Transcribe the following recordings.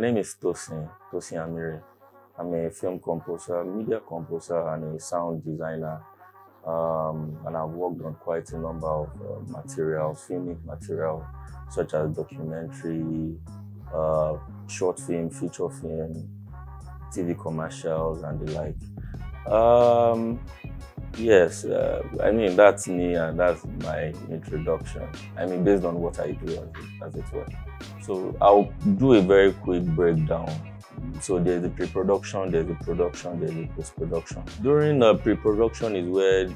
name is Tosin Amire. I'm a film composer, media composer, and a sound designer. And I've worked on quite a number of materials, filmic material, such as documentary, short film, feature film, TV commercials, and the like. Yes, I mean, that's me and that's my introduction. I mean, based on what I do as it were. So I'll do a very quick breakdown. So there's the pre-production, there's the production, there's the post-production. During the pre-production is where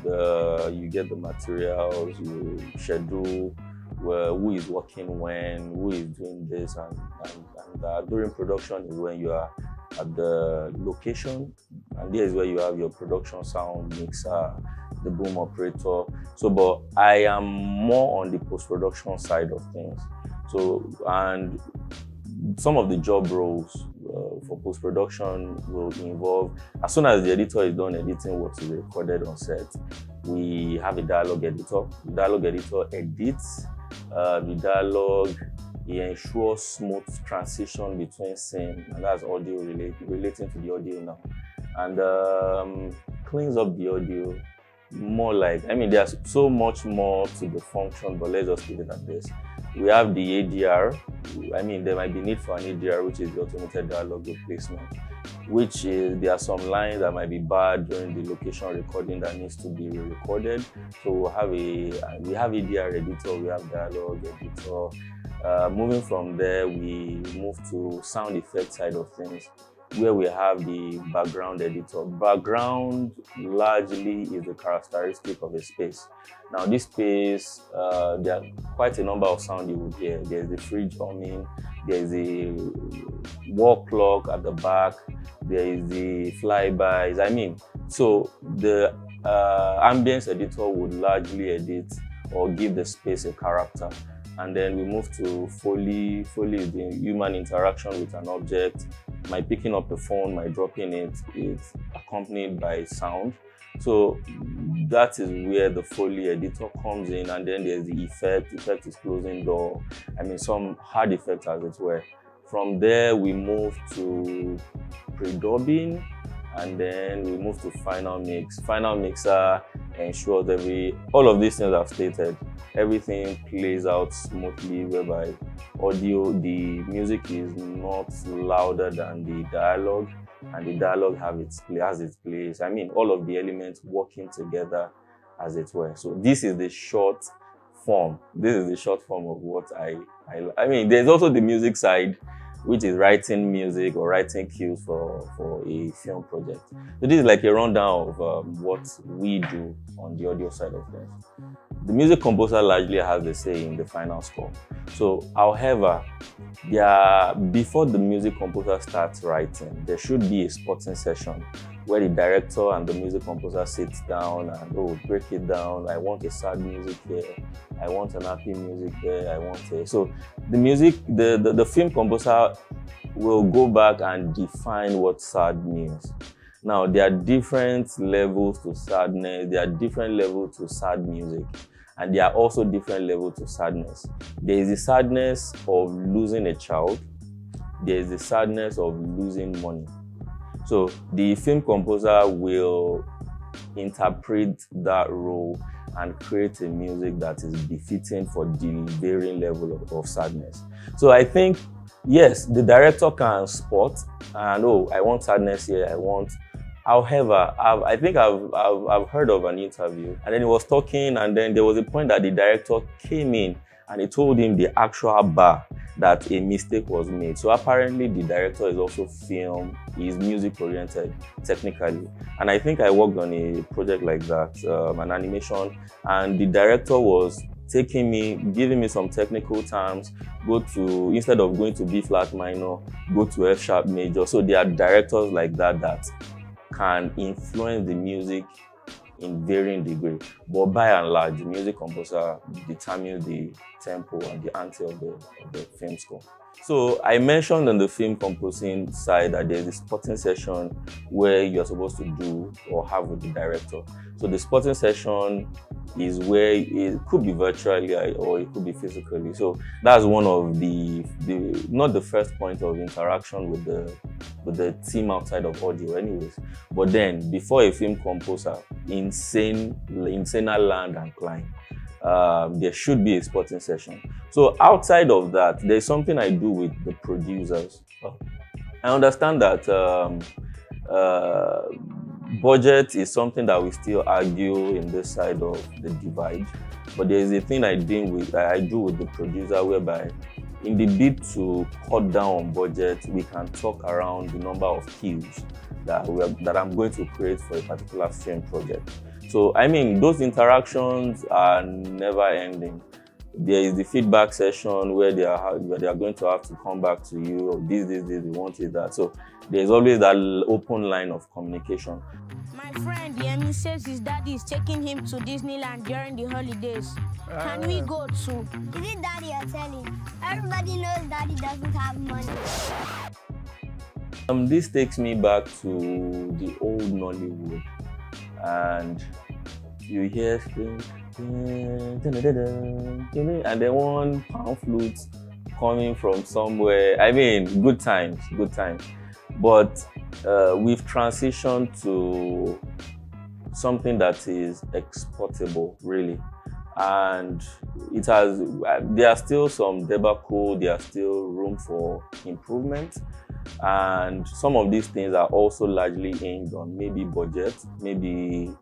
you get the materials, you schedule who is working when, who is doing this, and during production is when you are at the location, and there is where you have your production sound mixer, the boom operator. So, but I am more on the post-production side of things. So, and some of the job roles for post-production will involve, as soon as the editor is done editing what is recorded on set, we have a dialogue editor. The dialogue editor edits the dialogue. It ensures smooth transition between scenes, and that's audio relating to the audio now, and cleans up the audio. More like, I mean, there's so much more to the function, but let's just leave it at this. We have the ADR. I mean, there might be need for an ADR, which is the automated dialogue replacement, which is, there are some lines that might be bad during the location recording that needs to be recorded. So we have ADR editor, we have dialogue editor. Moving from there, we move to sound effect side of things, where we have the background editor. Background largely is the characteristic of a space. Now, this space, there are quite a number of sound you would hear. There's the fridge humming, there's the wall clock at the back, there is the flybys. I mean, so the ambience editor would largely edit or give the space a character. And then we move to Foley. Foley is the human interaction with an object. My picking up the phone, my dropping it, it's accompanied by sound. So that is where the Foley editor comes in. And then there's the effect. Effect is closing door. I mean, some hard effects as it were. From there, we move to pre-dubbing. And then we move to final mix. Final mixer ensures all of these things I've stated, everything plays out smoothly, whereby the music is not louder than the dialogue, and the dialogue has its place. I mean, all of the elements working together as it were. So this is the short form. This is the short form of what I mean, there's also the music side, which is writing music or writing cues for a film project. So this is like a rundown of what we do on the audio side of things. The music composer largely has the say in the final score. So, however, before the music composer starts writing, there should be a spotting session where the director and the music composer sits down and break it down. I want a sad music here. I want an happy music there. I want a... So the music, the film composer will go back and define what sad means. Now, there are different levels to sadness. There are different levels to sad music. And there are also different levels to sadness. There is the sadness of losing a child. There is the sadness of losing money. So the film composer will interpret that role and create a music that is befitting for the varying level of sadness. So I think, yes, the director can spot and, I want sadness here, However, I think I've heard of an interview, and then he was talking, and then there was a point that the director came in and he told him the actual bar that a mistake was made. So apparently the director is also is music oriented technically. And I think I worked on a project like that, an animation, and the director was taking me, giving me some technical terms, instead of going to B flat minor, go to F sharp major. So there are directors like that can influence the music in varying degree, but by and large, the music composer determines the tempo and the ante of the film score. So I mentioned on the film composing side that there's a spotting session where you're supposed to do or have with the director. So the spotting session is where it could be virtually or it could be physically. So that's one of the not the first point of interaction with the team outside of audio anyways. But then before a film composer, insaner land and climb, there should be a spotting session. So outside of that, there's something I do with the producers. I understand that budget is something that we still argue in this side of the divide, but there is a thing I do with the producer whereby in the bid to cut down on budget, we can talk around the number of kills that I'm going to create for a particular film project. So, I mean, those interactions are never ending. There is the feedback session where they are going to have to come back to you, or this, we want it, that. So, there's always that open line of communication. My friend Yemi says his daddy is taking him to Disneyland during the holidays. Can we go too? Is it daddy you're telling? Everybody knows daddy doesn't have money. This takes me back to the old Nollywood, and you hear things, and then one pan flute coming from somewhere. I mean, good times. But we've transitioned to something that is exportable, really. And there are still some debacle, there are still room for improvement. And some of these things are also largely aimed on maybe budget, maybe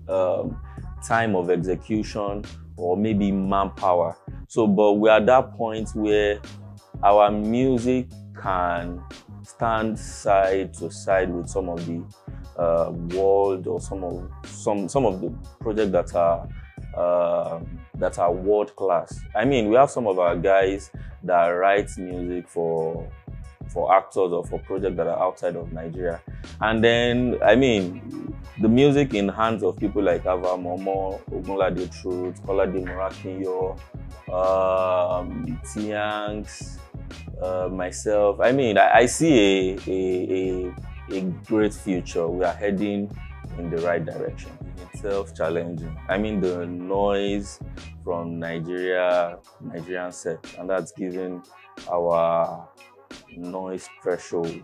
time of execution, or maybe manpower. So, but we're at that point where our music can stand side to side with some of the world, or some of the projects that are world class. I mean, we have some of our guys that write music for actors or for projects that are outside of Nigeria. And then, I mean, the music in hands of people like Ava Momo, Ogunlade Truth, Kolade Morakinyo, Tianks, myself. I mean, I see a great future. We are heading in the right direction. It's self-challenging. I mean, the noise from Nigerian set, and that's giving our noise threshold.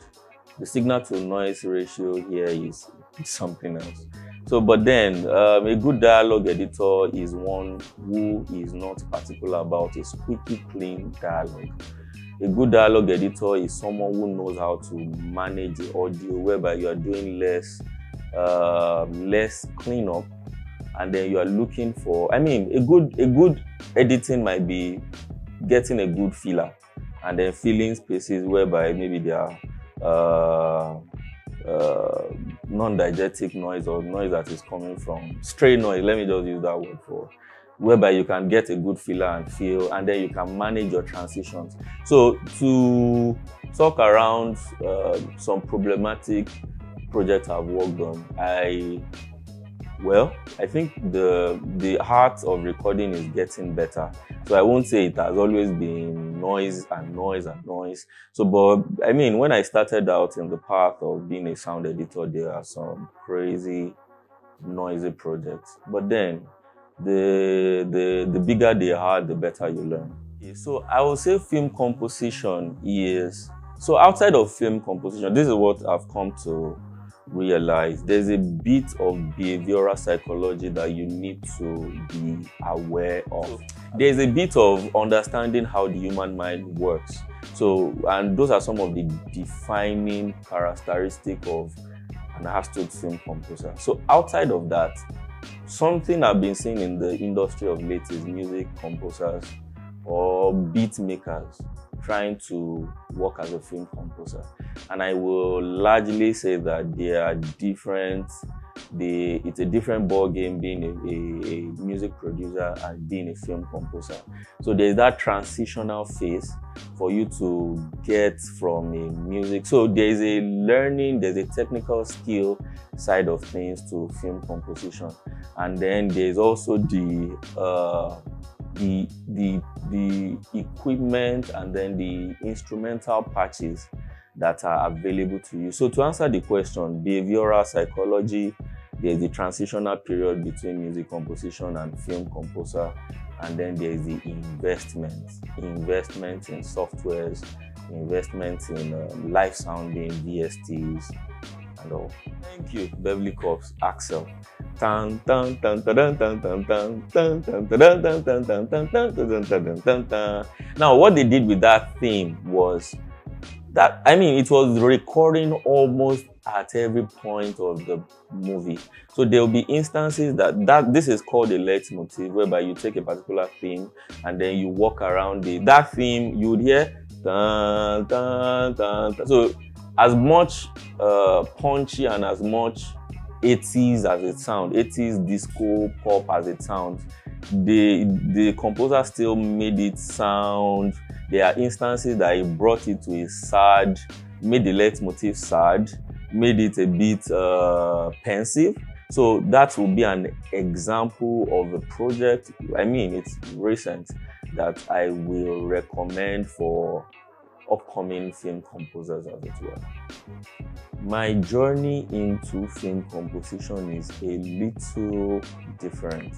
The signal to noise ratio here is something else. So, but then a good dialogue editor is one who is not particular about a squeaky clean dialogue. A good dialogue editor is someone who knows how to manage the audio, whereby you are doing less cleanup, and then you are looking for. I mean, a good editing might be getting a good filler, and then filling spaces whereby maybe there are non-diegetic noise, or noise that is coming from stray noise. Let me just use that word for. Whereby you can get a good filler and feel, and then you can manage your transitions. So to talk around some problematic projects I've worked on, I think the art of recording is getting better. So I won't say it has always been noise. So, but I mean, when I started out in the path of being a sound editor, there are some crazy, noisy projects. But then, the bigger they are, the better you learn. So I would say film composition is, so outside of film composition, this is what I've come to realize. There's a bit of behavioral psychology that you need to be aware of. There's a bit of understanding how the human mind works. So, and those are some of the defining characteristics of an astute film composer. So outside of that, something I've been seeing in the industry of late is music composers or beat makers trying to work as a film composer. And I will largely say that they are different. It's a different ball game being a music producer and being a film composer. So there's that transitional phase for you to get from a music. So there's a learning, there's a technical skill side of things to film composition. And then there's also the the equipment and then the instrumental patches that are available to you. So to answer the question, behavioral psychology, there's the transitional period between music composition and film composer, and then there's the investment in softwares, investment in live sounding, VSTs, and all. Thank you, Beverly Cops, Axel. Now, what they did with that theme was that, I mean, it was recurring almost at every point of the movie. So there will be instances that this is called a leitmotif, whereby you take a particular theme and then you walk around it. That theme, you would hear dun, dun, dun, dun. So as much punchy and as much 80s as it sounds, 80s disco pop as it sounds, the composer still made it sound. There are instances that he brought it to a sad, made the leitmotif sad, made it a bit pensive. So that will be an example of a project, I mean, it's recent, that I will recommend for upcoming film composers, as it were. My journey into film composition is a little different.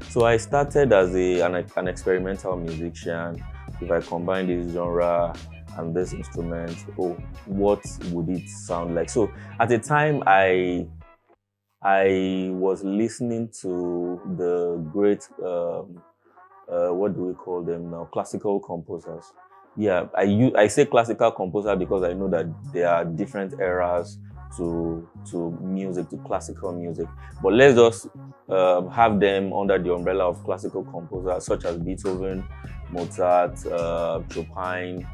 So I started as an experimental musician. If I combine this genre and this instrument, what would it sound like? So at the time, I was listening to the great, what do we call them now? Classical composers. Yeah, I say classical composer because I know that there are different eras to music, to classical music. But let's just have them under the umbrella of classical composers such as Beethoven, Mozart, Chopin,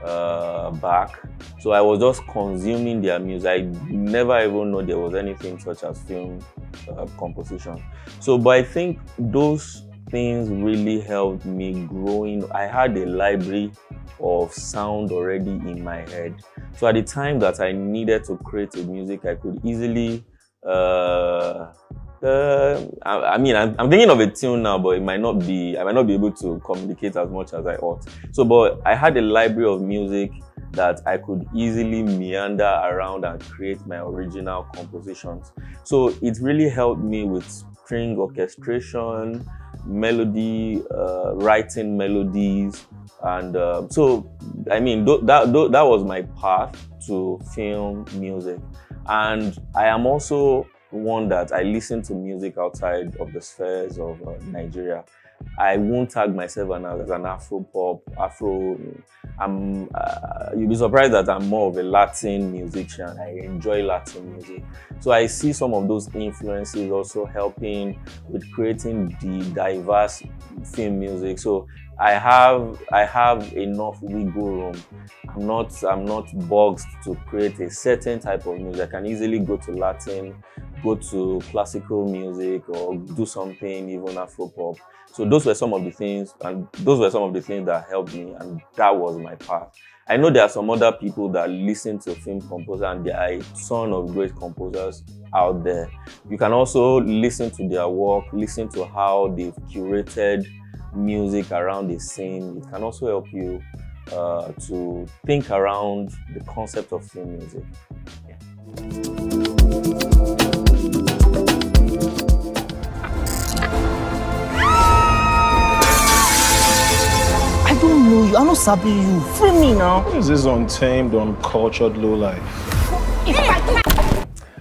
Bach. So I was just consuming their music. I never even know there was anything such as film composition. So, but I think those things really helped me growing. I had a library of sound already in my head. So at the time that I needed to create a music, I could easily I mean, I'm thinking of a tune now, but I might not be able to communicate as much as I ought. So, but I had a library of music that I could easily meander around and create my original compositions. So it really helped me with string orchestration, melody, writing melodies, and so I mean that was my path to film music. And I am also one that I listen to music outside of the spheres of Nigeria. I won't tag myself as an Afro-pop, you'll be surprised that I'm more of a Latin musician. I enjoy Latin music. So I see some of those influences also helping with creating the diverse film music. So I have enough wiggle room. I'm not boxed to create a certain type of music. I can easily go to Latin, go to classical music, or do something even Afro-pop. So those were some of the things, that helped me, and that was my path. I know there are some other people that listen to film composers, and there are a ton of great composers out there. You can also listen to their work, listen to how they've curated music around the scene. It can also help you to think around the concept of film music. Yeah. I don't know you. I'm not sabi you. Free me now. What is this untamed, uncultured lowlife?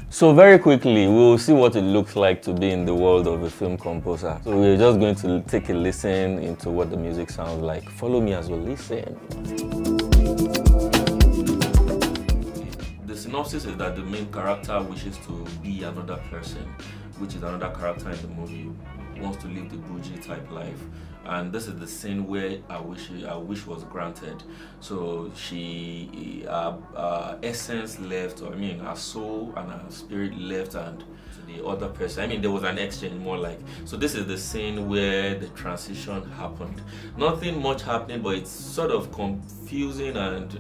So very quickly, we'll see what it looks like to be in the world of a film composer. So we're just going to take a listen into what the music sounds like. Follow me as we listen. The synopsis is that the main character wishes to be another person, which is another character in the movie, wants to live the bougie type life. And this is the scene where our wish was granted. So she, essence left, or I mean, her soul and her spirit left, and the other person. I mean, there was an exchange, more like. So this is the scene where the transition happened. Nothing much happening, but it's sort of confusing, and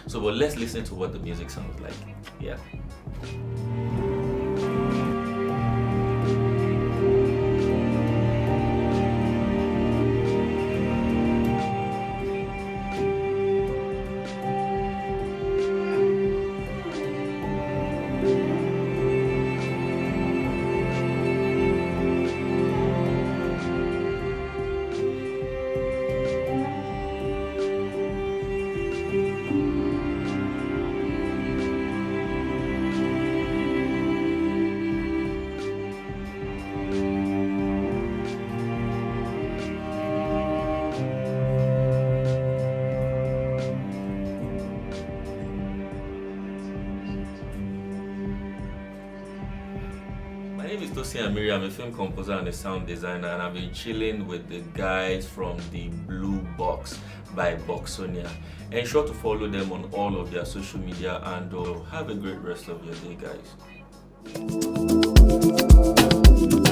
so. But let's listen to what the music sounds like. Yeah. My name is Tosin Amire. I'm a film composer and a sound designer, and I've been chilling with the guys from the Blue Box by Boxonia. Ensure to follow them on all of their social media, and have a great rest of your day, guys.